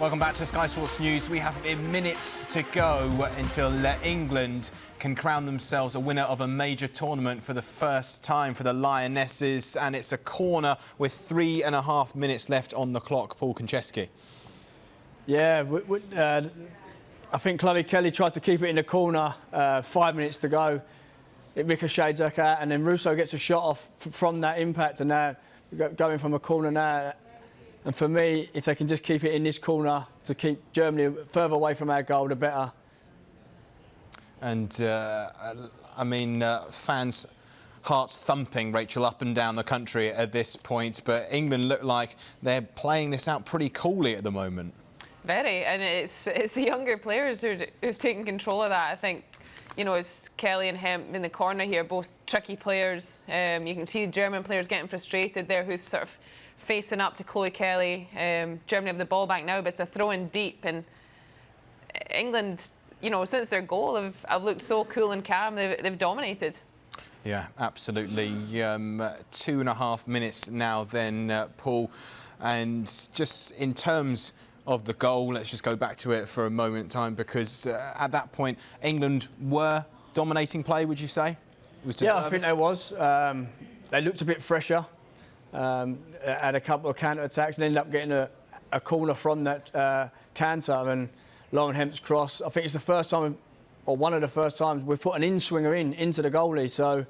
Welcome back to Sky Sports News. We have minutes to go until England can crown themselves a winner of a major tournament for the first time for the Lionesses, and it's a corner with 3.5 minutes left on the clock. Paul Konchesky. Yeah, I think Chloe Kelly tried to keep it in the corner, 5 minutes to go. It ricochets her out, and then Russo gets a shot off from that impact, and now going from a corner now. And for me, if they can just keep it in this corner to keep Germany further away from our goal, the better. And, I mean, fans' hearts thumping, Rachel, up and down the country at this point. But England look like they're playing this out pretty coolly at the moment. Very, and it's the younger players who've taken control of that. I think, you know, it's Kelly and Hemp in the corner here, both tricky players. You can see the German players getting frustrated there, who's sort of facing up to Chloe Kelly. Germany have the ball back now, but it's a throw in deep. And England, you know, since their goal, have looked so cool and calm. They've dominated. Yeah, absolutely. 2.5 minutes now then, Paul. And just in terms of the goal, let's just go back to it for a moment in time, because at that point, England were dominating play, would you say? Yeah, I think they was. They looked a bit fresher. Had a couple of counter-attacks and ended up getting a corner from that canter, and Lauren Hemp's cross. I think it's the first time, or one of the first times, we've put an in-swinger into the goalie. So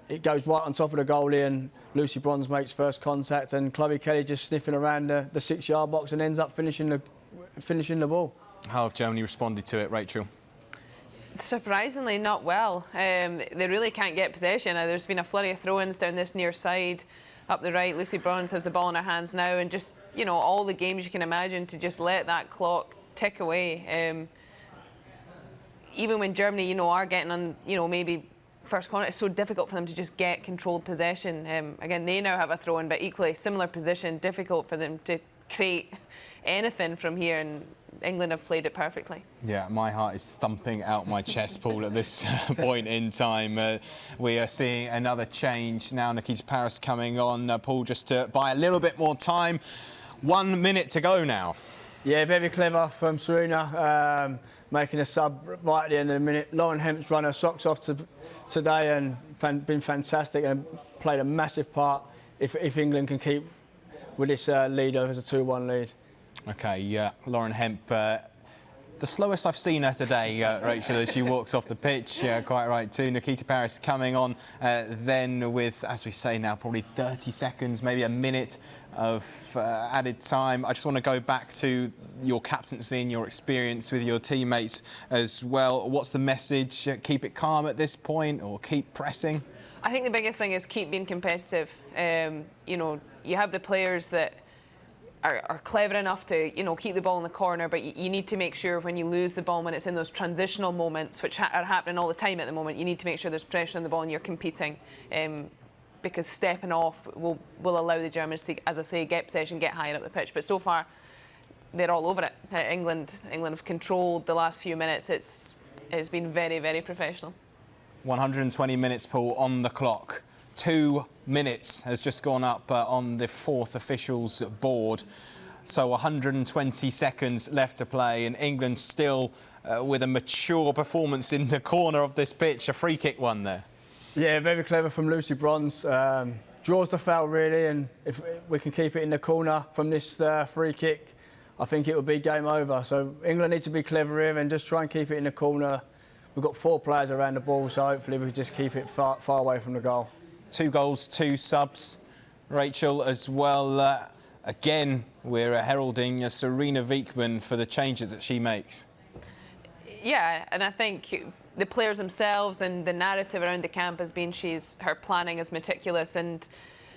it goes right on top of the goalie, and Lucy Bronze makes first contact, and Chloe Kelly just sniffing around the 6-yard box and ends up finishing the ball. How have Germany responded to it, Rachel? Surprisingly not well. They really can't get possession. There's been a flurry of throw-ins down this near side. Up the right, Lucy Bronze has the ball in her hands now, and just, you know, all the games you can imagine to just let that clock tick away. Even when Germany, you know, are getting on, you know, maybe first corner, it's so difficult for them to just get controlled possession. Again, they now have a throw-in, but equally similar position, difficult for them to create anything from here, and England have played it perfectly. Yeah, my heart is thumping out my chest, Paul, at this point in time. We are seeing another change now. Nikita Paris coming on, Paul, just to buy a little bit more time. 1 minute to go now. Yeah, very clever from Serena, making a sub right at the end of the minute. Lauren Hemp's run her socks off today and been fantastic and played a massive part if England can keep with this lead as a 2-1 lead. OK, yeah, Lauren Hemp, the slowest I've seen her today, Rachel, as she walks off the pitch. Yeah, quite right too. Nikita Paris coming on then with, as we say now, probably 30 seconds, maybe a minute of added time. I just want to go back to your captaincy and your experience with your teammates as well. What's the message? Keep it calm at this point, or keep pressing? I think the biggest thing is keep being competitive. You know, you have the players that are clever enough to, you know, keep the ball in the corner, but you need to make sure when you lose the ball, when it's in those transitional moments, which are happening all the time at the moment, you need to make sure there's pressure on the ball and you're competing, because stepping off will allow the Germans to, as I say, get possession, get higher up the pitch. But so far, they're all over it. England have controlled the last few minutes. It's been very, very professional. 120 minutes, Paul, on the clock. 2 minutes has just gone up on the fourth officials board. So 120 seconds left to play, and England still with a mature performance in the corner of this pitch. A free kick one there. Yeah, very clever from Lucy Bronze. Draws the foul really, and if we can keep it in the corner from this free kick, I think it will be game over. So England needs to be clever here and just try and keep it in the corner. We've got 4 players around the ball, so hopefully we can just keep it far away from the goal. 2 goals, 2 subs, Rachel, as well. Again, we're heralding Serena Wiekman for the changes that she makes. Yeah, and I think the players themselves and the narrative around the camp has been her planning is meticulous, and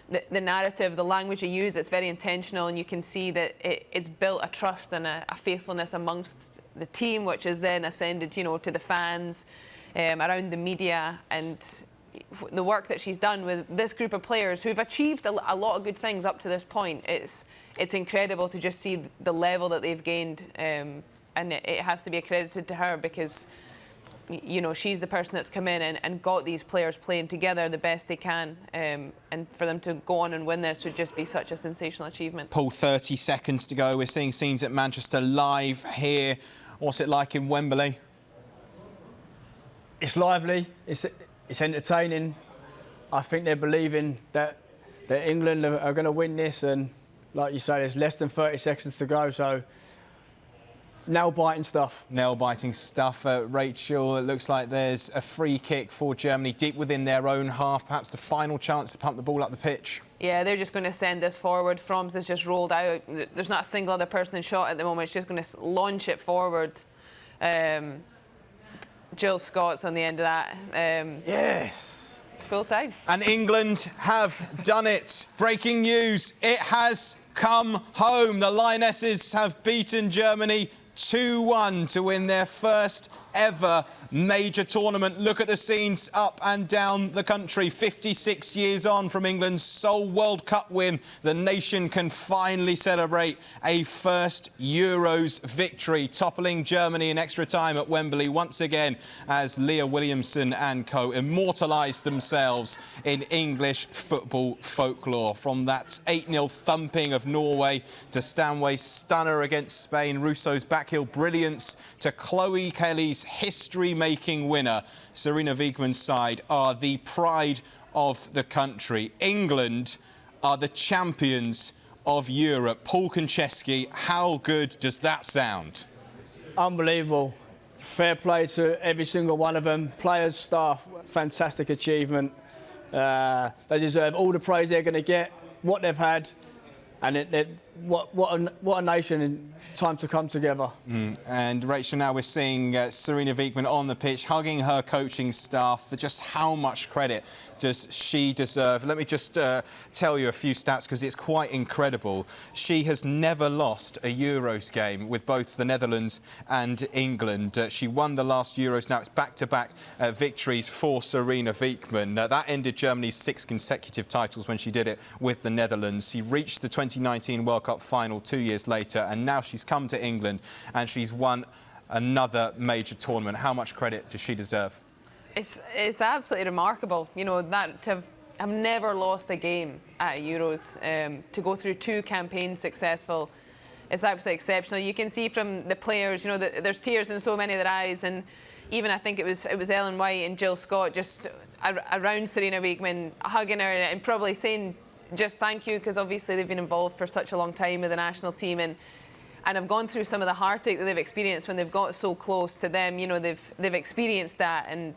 the narrative, the language you use, it's very intentional, and you can see that it's built a trust and a faithfulness amongst the team, which has then ascended, you know, to the fans, around the media, and the work that she's done with this group of players who've achieved a lot of good things up to this point. It's incredible to just see the level that they've gained, and it has to be accredited to her, because you know, she's the person that's come in and got these players playing together the best they can, and for them to go on and win this would just be such a sensational achievement. Paul, 30 seconds to go. We're seeing scenes at Manchester live here. What's it like in Wembley? It's lively, it's entertaining. I think they're believing that England are going to win this, and like you say, there's less than 30 seconds to go, so nail-biting stuff. Nail-biting stuff. Rachel, it looks like there's a free kick for Germany deep within their own half, perhaps the final chance to pump the ball up the pitch. Yeah, they're just going to send this forward. Fromms has just rolled out. There's not a single other person in shot at the moment. It's just going to launch it forward. Jill Scott's on the end of that. Yes. Full time. And England have done it. Breaking news, it has come home. The Lionesses have beaten Germany 2-1 to win their first ever major tournament. Look at the scenes up and down the country. 56 years on from England's sole World Cup win, the nation can finally celebrate a first Euros victory, toppling Germany in extra time at Wembley once again as Leah Williamson and co immortalised themselves in English football folklore. From that 8-0 thumping of Norway to Stanway's stunner against Spain, Russo's backheel brilliance to Chloe Kelly's history-making winner, Serena Wiegmann's side are the pride of the country. England are the champions of Europe. Paul Konchesky, how good does that sound? Unbelievable. Fair play to every single one of them. Players, staff, fantastic achievement. They deserve all the praise they're going to get, what they've had, and what a nation in time to come together. And Rachel, now we're seeing Serena Wiegmann on the pitch, hugging her coaching staff. For just how much credit does she deserve? Let me just tell you a few stats, because it's quite incredible. She has never lost a Euros game with both the Netherlands and England. She won the last Euros. Now it's back-to-back victories for Serena Wiegmann. That ended Germany's 6 consecutive titles when she did it with the Netherlands. She reached the 2019 World Cup final 2 years later, and now she's come to England and she's won another major tournament. How much credit does she deserve? It's absolutely remarkable, you know, that to have never lost a game at Euros, to go through 2 campaigns successful, is absolutely exceptional. You can see from the players, you know, there's tears in so many of their eyes, and even I think it was Ellen White and Jill Scott just around Serena Wiegmann, hugging her and probably saying just thank you, because obviously they've been involved for such a long time with the national team, and have gone through some of the heartache that they've experienced when they've got so close to them. You know, they've experienced that, and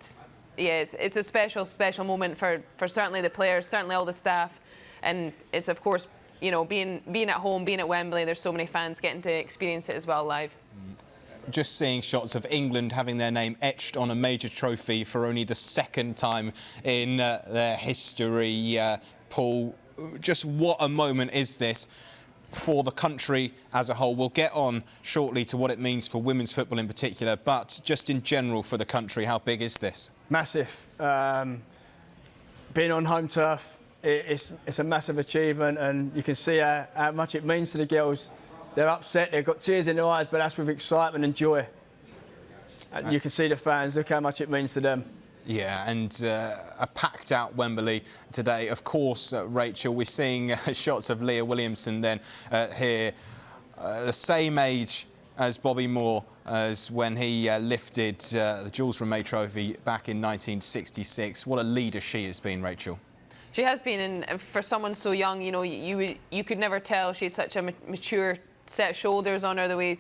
yeah, it's a special moment for certainly the players, certainly all the staff, and it's of course, you know, being at home, being at Wembley, there's so many fans getting to experience it as well live. Just seeing shots of England having their name etched on a major trophy for only the 2nd time in their history. Paul, just what a moment is this for the country as a whole? We'll get on shortly to what it means for women's football in particular, but just in general for the country, how big is this? Massive. Being on home turf, it's a massive achievement, and you can see how much it means to the girls. They're upset, they've got tears in their eyes, but that's with excitement and joy. And you can see the fans, look how much it means to them. Yeah, and a packed-out Wembley today. Of course, Rachel, we're seeing shots of Leah Williamson then here, the same age as Bobby Moore as when he lifted the Jules Rimet Trophy back in 1966. What a leader she has been, Rachel. She has been, and for someone so young, you know, you could never tell she's such a mature set of shoulders on her, the way,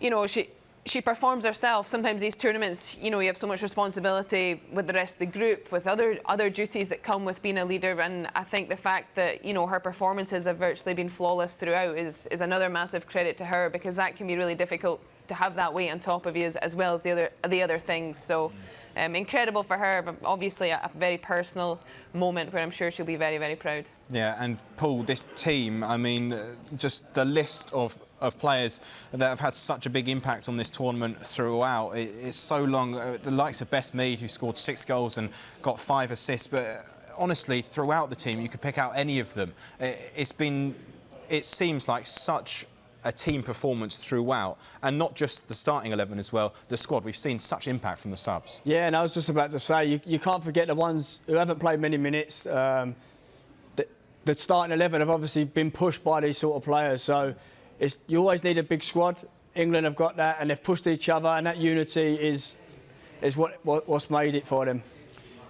you know, she performs herself. Sometimes these tournaments, you know, you have so much responsibility with the rest of the group, with other duties that come with being a leader, and I think the fact that, you know, her performances have virtually been flawless throughout is another massive credit to her, because that can be really difficult to have that weight on top of you as well as the other things. So incredible for her, but obviously a very personal moment where I'm sure she'll be very, very proud. Yeah, and Paul, this team, I mean, just the list of players that have had such a big impact on this tournament throughout. It's so long. The likes of Beth Mead, who scored 6 goals and got 5 assists, but honestly, throughout the team, you could pick out any of them. It seems like such a team performance throughout, and not just the starting 11 as well, the squad. We've seen such impact from the subs. Yeah, and I was just about to say, you can't forget the ones who haven't played many minutes. The starting 11 have obviously been pushed by these sort of players, so you always need a big squad. England have got that, and they've pushed each other, and that unity is what's made it for them.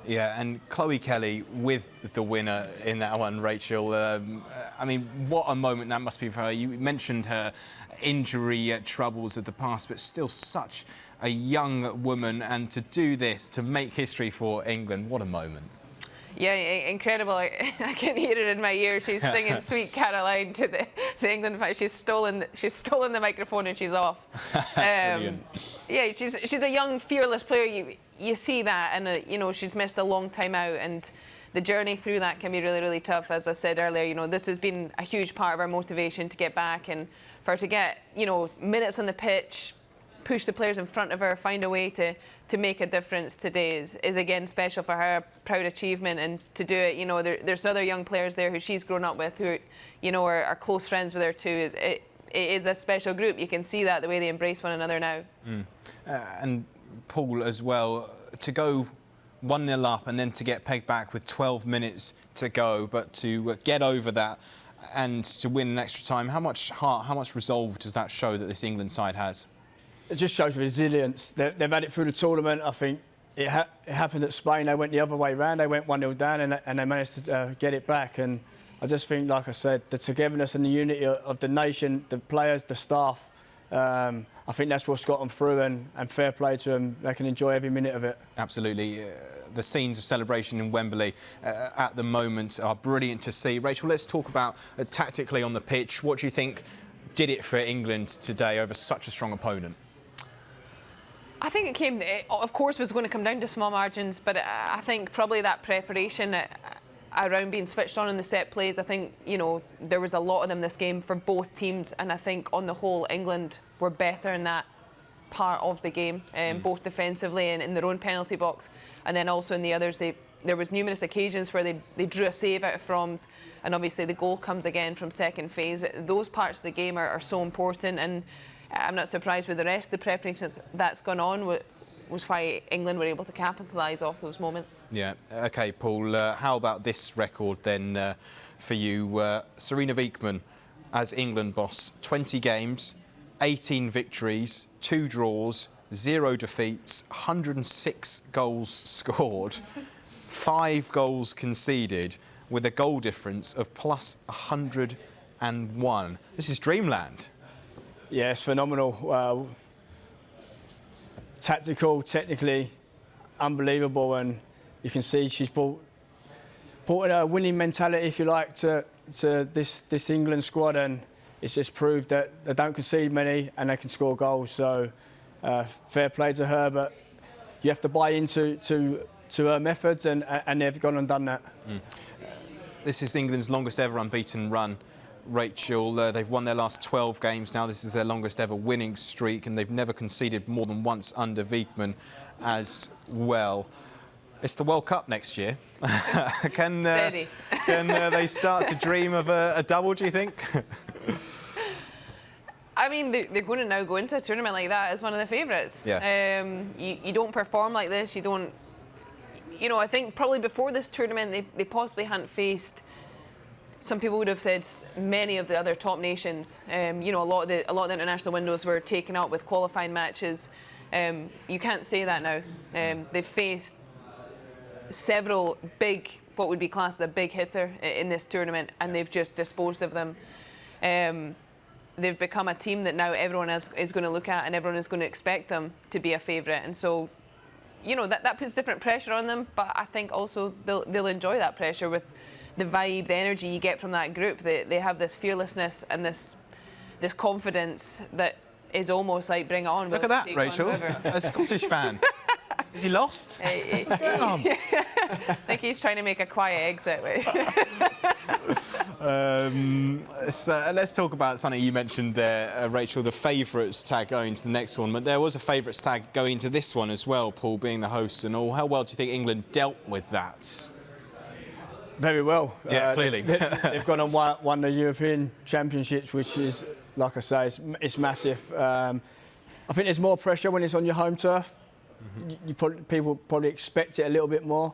Yeah, and Chloe Kelly with the winner in that one, Rachel. I mean, what a moment that must be for her. You mentioned her injury troubles of the past, but still such a young woman. And to do this, to make history for England, what a moment. Yeah, incredible. I can hear it in my ear. She's singing Sweet Caroline to the England fans. She's stolen the microphone and she's off. Yeah, she's a young, fearless player. You see that, and you know, she's missed a long time out, and the journey through that can be really, really tough. As I said earlier, you know, this has been a huge part of our motivation to get back, and for her to get, you know, minutes on the pitch, push the players in front of her, find a way to make a difference today is again special for her, proud achievement, and to do it, you know, there's other young players there who she's grown up with who, you know, are close friends with her too. It is a special group. You can see that the way they embrace one another now. And Paul as well, to go 1-0 up and then to get pegged back with 12 minutes to go, but to get over that and to win in extra time, how much heart, how much resolve does that show that this England side has? It just shows resilience. They've had it through the tournament. I think it happened at Spain. They went the other way round. They went 1-0 down and they managed to get it back. And I just think, like I said, the togetherness and the unity of the nation, the players, the staff, I think that's what's got them through, and fair play to them. They can enjoy every minute of it. Absolutely. The scenes of celebration in Wembley at the moment are brilliant to see. Rachel, let's talk about tactically on the pitch. What do you think did it for England today over such a strong opponent? I think it of course, was going to come down to small margins, but I think probably that preparation around being switched on in the set plays, I think, you know, there was a lot of them this game for both teams, and I think on the whole England were better in that part of the game, both defensively and in their own penalty box, and then also in the others. There was numerous occasions where they drew a save out of froms, and obviously the goal comes again from second phase. Those parts of the game are so important, and I'm not surprised with the rest of the preparation that's gone on was why England were able to capitalise off those moments. Yeah. OK, Paul, how about this record then for you? Serena Wiegman as England boss, 20 games, 18 victories, 2 draws, 0 defeats, 106 goals scored, 5 goals conceded, with a goal difference of plus 101. This is dreamland. Yeah, it's phenomenal. Tactical, technically, unbelievable, and you can see she's brought a winning mentality, if you like, to this England squad, and it's just proved that they don't concede many and they can score goals. So fair play to her, but you have to buy into her methods, and they've gone and done that. This is England's longest ever unbeaten run. Rachel, they've won their last 12 games now. This is their longest ever winning streak, and they've never conceded more than once under Wiegman as well. It's the World Cup next year. Can they start to dream of a double, do you think? I mean, they're going to now go into a tournament like that as one of the favourites. Yeah. You don't perform like this. You don't. You know, I think probably before this tournament, they possibly hadn't faced. Some people would have said many of the other top nations. You know, a lot of the international windows were taken up with qualifying matches. You can't say that now. They've faced several big, what would be classed as a big hitter in this tournament, and they've just disposed of them. They've become a team that now everyone else is going to look at, and everyone is going to expect them to be a favourite. And so, you know, that puts different pressure on them, but I think also they'll enjoy that pressure with the vibe, the energy you get from that group. They have this fearlessness and this confidence that is almost like bring it on. Look at that, Rachel, a Scottish fan. Is he lost? I think he's trying to make a quiet exit. So let's talk about something you mentioned there, Rachel, the favourites tag going to the next tournament. There was a favourites tag going to this one as well, Paul, being the host and all. How well do you think England dealt with that? Very well. Yeah, clearly. They've gone and won the European Championships, which is, like I say, it's massive. I think there's more pressure when it's on your home turf. People probably expect it a little bit more.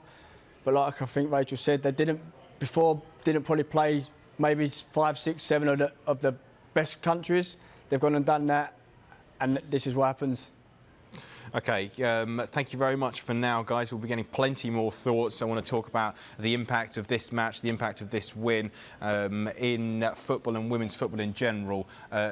But like I think Rachel said, they didn't probably play maybe 5, 6, 7 of the best countries. They've gone and done that, and this is what happens. OK, thank you very much for now, guys. We'll be getting plenty more thoughts. I want to talk about the impact of this match, the impact of this win in football and women's football in general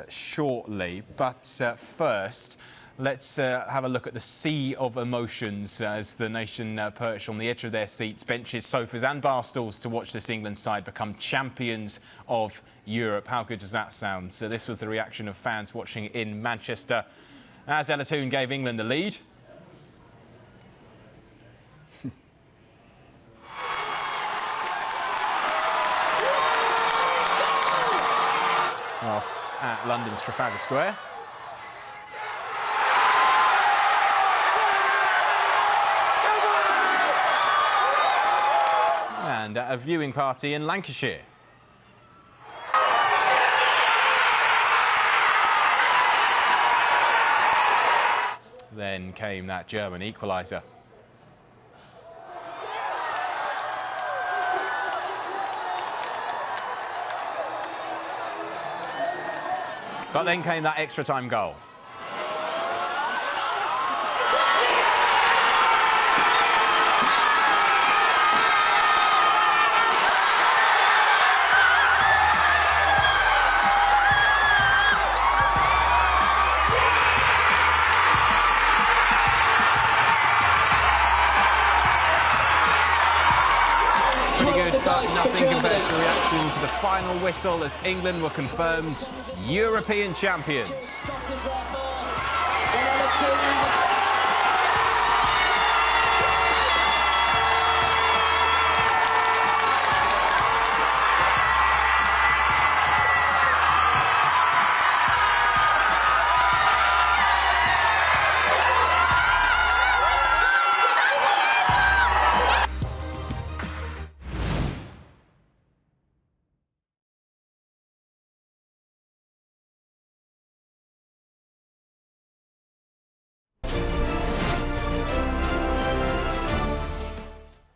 shortly. But first, let's have a look at the sea of emotions as the nation perch on the edge of their seats, benches, sofas and bar stools to watch this England side become champions of Europe. How good does that sound? So this was the reaction of fans watching in Manchester as Ella Toone gave England the lead. Whilst at London's Trafalgar Square. And at a viewing party in Lancashire. Then came that German equaliser. But then came that extra time goal. Pretty good, but nothing compared to the reaction to the final whistle as England were confirmed European champions. Ella Toone